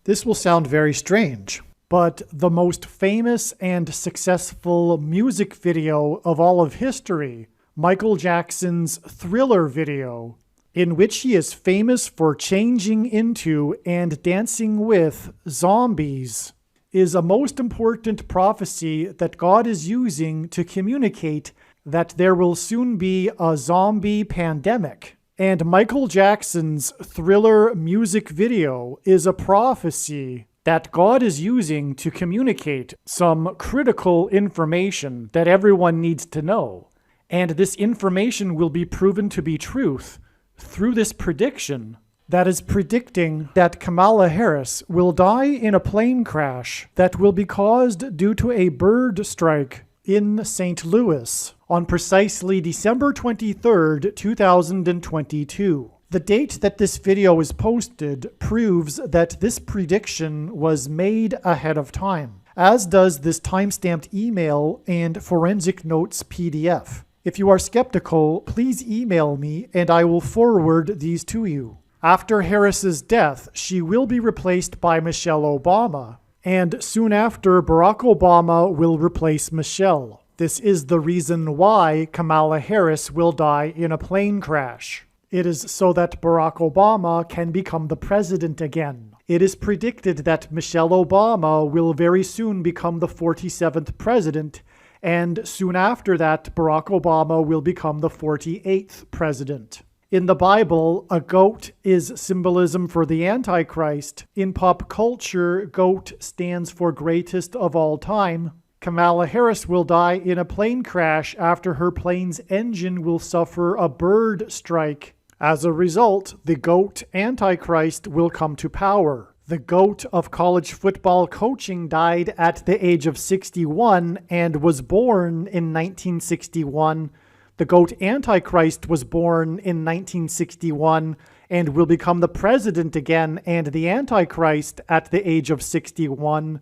This will sound very strange, but the most famous and successful music video of all of history, Michael Jackson's Thriller video, in which he is famous for changing into and dancing with zombies, is a most important prophecy that God is using to communicate that there will soon be a zombie pandemic. And Michael Jackson's Thriller music video is a prophecy that God is using to communicate some critical information that everyone needs to know. And this information will be proven to be truth through this prediction that is predicting that Kamala Harris will die in a plane crash that will be caused due to a bird strike in St. Louis on precisely December 23rd, 2022. The date that this video is posted proves that this prediction was made ahead of time, as does this timestamped email and forensic notes PDF. If you are skeptical, please email me and I will forward these to you. After Harris's death, she will be replaced by Michelle Obama, and soon after, Barack Obama will replace Michelle. This is the reason why Kamala Harris will die in a plane crash. It is so that Barack Obama can become the president again. It is predicted that Michelle Obama will very soon become the 47th president, and soon after that, Barack Obama will become the 48th president. In the Bible, a goat is symbolism for the Antichrist. In pop culture, goat stands for greatest of all time. Kamala Harris will die in a plane crash after her plane's engine will suffer a bird strike. As a result, the GOAT Antichrist will come to power. The GOAT of college football coaching died at the age of 61 and was born in 1961. The GOAT Antichrist was born in 1961 and will become the president again and the Antichrist at the age of 61.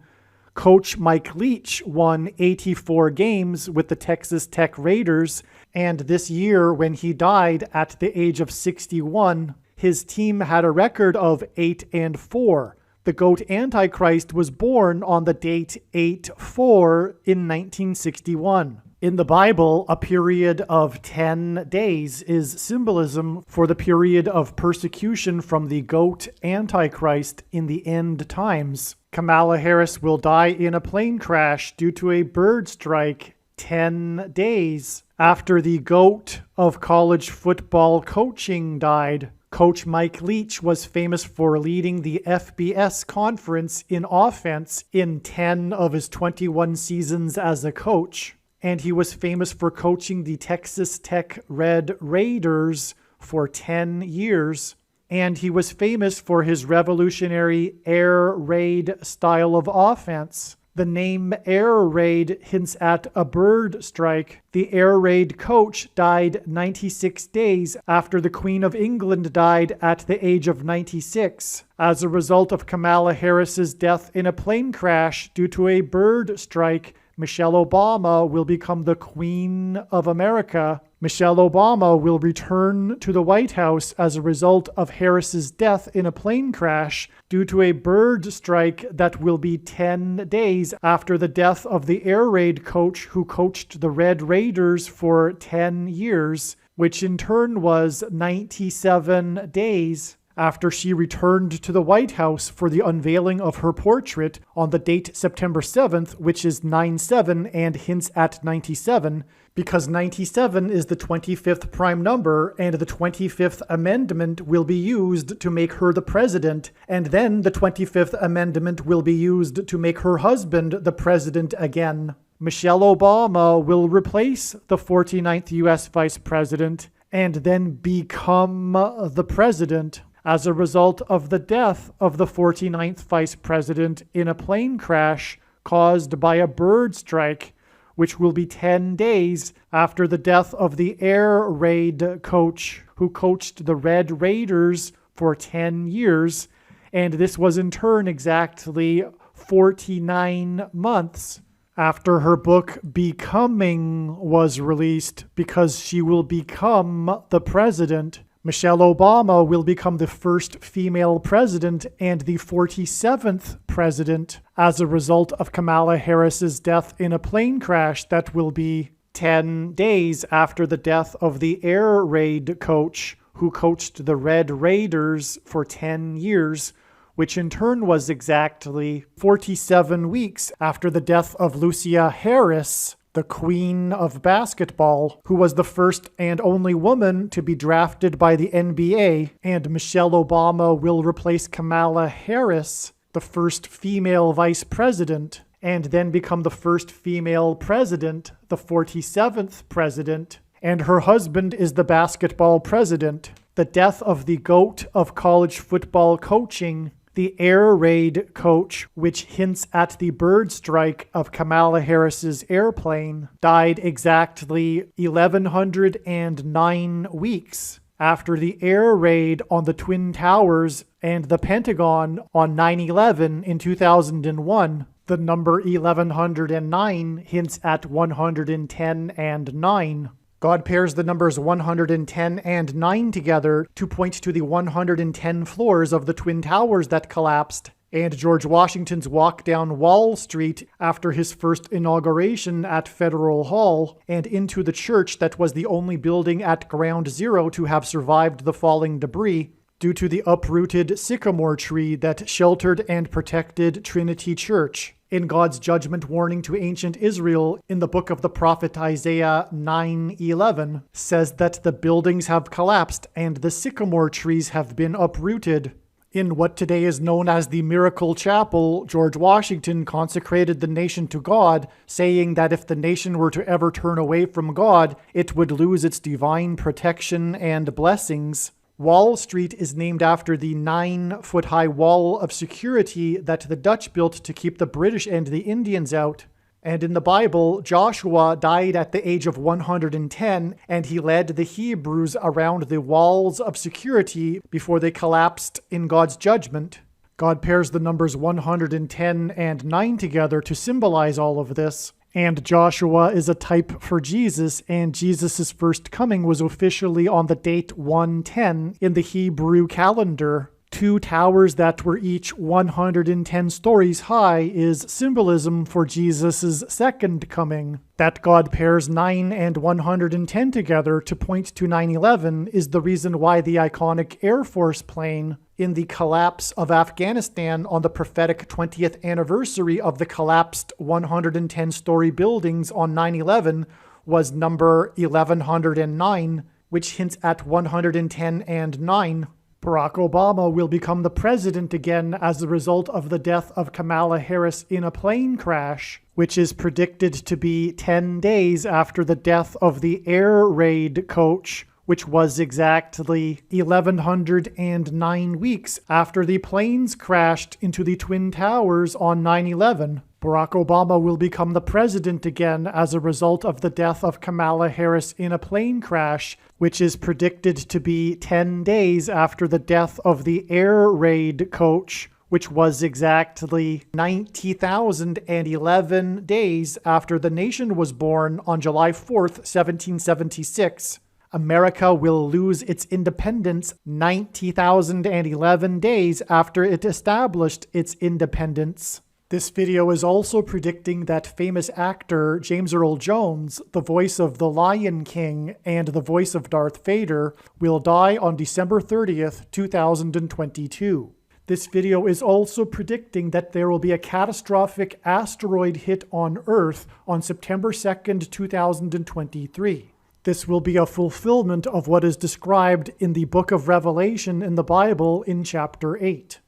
Coach Mike Leach won 84 games with the Texas Tech Raiders, and this year when he died at the age of 61, his team had a record of 8-4. The GOAT Antichrist was born on the date 8-4 in 1961. In the Bible, a period of 10 days is symbolism for the period of persecution from the GOAT Antichrist in the end times. Kamala Harris will die in a plane crash due to a bird strike 10 days after the GOAT of college football coaching died. Coach Mike Leach was famous for leading the FBS conference in offense in 10 of his 21 seasons as a coach. And he was famous for coaching the Texas Tech Red Raiders for 10 years. And he was famous for his revolutionary air raid style of offense. The name air raid hints at a bird strike. The air raid coach died 96 days after the Queen of England died at the age of 96 as a result of Kamala Harris's death in a plane crash due to a bird strike. Michelle Obama will become the Queen of America. Michelle Obama will return to the White House as a result of Harris's death in a plane crash due to a bird strike that will be 10 days after the death of the air raid coach who coached the Red Raiders for 10 years, which in turn was 97 days after she returned to the White House for the unveiling of her portrait on the date September 7th, which is 9/7 and hints at 97, because 97 is the 25th prime number, and the 25th Amendment will be used to make her the president, and then the 25th Amendment will be used to make her husband the president again. Michelle Obama will replace the 49th U.S. Vice President and then become the president as a result of the death of the 49th Vice President in a plane crash caused by a bird strike, which will be 10 days after the death of the air raid coach who coached the Red Raiders for 10 years, and this was in turn exactly 49 months after her book Becoming was released, because she will become the president. Michelle Obama will become the first female president and the 47th president as a result of Kamala Harris's death in a plane crash that will be 10 days after the death of the air raid coach who coached the Red Raiders for 10 years, which in turn was exactly 47 weeks after the death of Lucia Harris, the queen of basketball, who was the first and only woman to be drafted by the NBA, and Michelle Obama will replace Kamala Harris, the first female vice president, and then become the first female president, the 47th president, and her husband is the basketball president. The death of the GOAT of college football coaching, the air raid coach, which hints at the bird strike of Kamala Harris's airplane, died exactly 1,109 weeks after the air raid on the Twin Towers and the Pentagon on 9/11 in 2001. The number 1109 hints at 110 and 9. God pairs the numbers 110 and 9 together to point to the 110 floors of the Twin Towers that collapsed, and George Washington's walk down Wall Street after his first inauguration at Federal Hall, and into the church that was the only building at Ground Zero to have survived the falling debris, due to the uprooted sycamore tree that sheltered and protected Trinity Church. In God's judgment warning to ancient Israel in the book of the prophet Isaiah 9:11 says that the buildings have collapsed and the sycamore trees have been uprooted. In what today is known as the Miracle Chapel, George Washington consecrated the nation to God, saying that if the nation were to ever turn away from God, it would lose its divine protection and blessings. Wall Street is named after the 9-foot-high wall of security that the Dutch built to keep the British and the Indians out. And in the Bible, Joshua died at the age of 110, and he led the Hebrews around the walls of security before they collapsed in God's judgment. God pairs the numbers 110 and 9 together to symbolize all of this. And Joshua is a type for Jesus, and Jesus' first coming was officially on the date 110 in the Hebrew calendar. 2 towers that were each 110 stories high is symbolism for Jesus' second coming. That God pairs 9 and 110 together to point to 9/11 is the reason why the iconic Air Force plane in the collapse of Afghanistan on the prophetic 20th anniversary of the collapsed 110-story buildings on 9/11 was number 1109, which hints at 110 and 9. Barack Obama will become the president again as a result of the death of Kamala Harris in a plane crash, which is predicted to be 10 days after the death of the air raid coach, which was exactly 1,109 weeks after the planes crashed into the Twin Towers on 9/11. Barack Obama will become the president again as a result of the death of Kamala Harris in a plane crash, which is predicted to be 10 days after the death of the air raid coach, which was exactly 90,011 days after the nation was born on July 4th, 1776. America will lose its independence 90,011 days after it established its independence. This video is also predicting that famous actor James Earl Jones, the voice of the Lion King and the voice of Darth Vader, will die on December 30th, 2022. This video is also predicting that there will be a catastrophic asteroid hit on Earth on September 2nd, 2023. This will be a fulfillment of what is described in the book of Revelation in the Bible in chapter 8.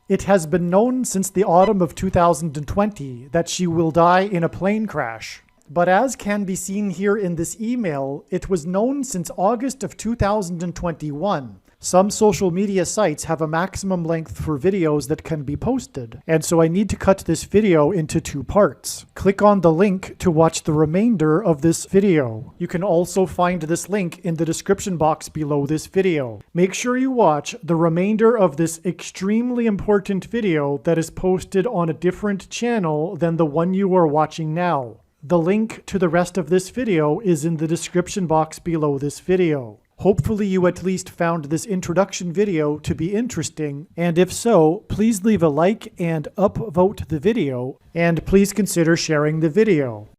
It has been known since the autumn of 2020 that she will die in a plane crash. But as can be seen here in this email, it was known since August of 2021. Some social media sites have a maximum length for videos that can be posted, and so I need to cut this video into 2 parts. Click on the link to watch the remainder of this video. You can also find this link in the description box below this video. Make sure you watch the remainder of this extremely important video that is posted on a different channel than the one you are watching now. The link to the rest of this video is in the description box below this video. Hopefully you at least found this introduction video to be interesting, and if so, please leave a like and upvote the video, and please consider sharing the video.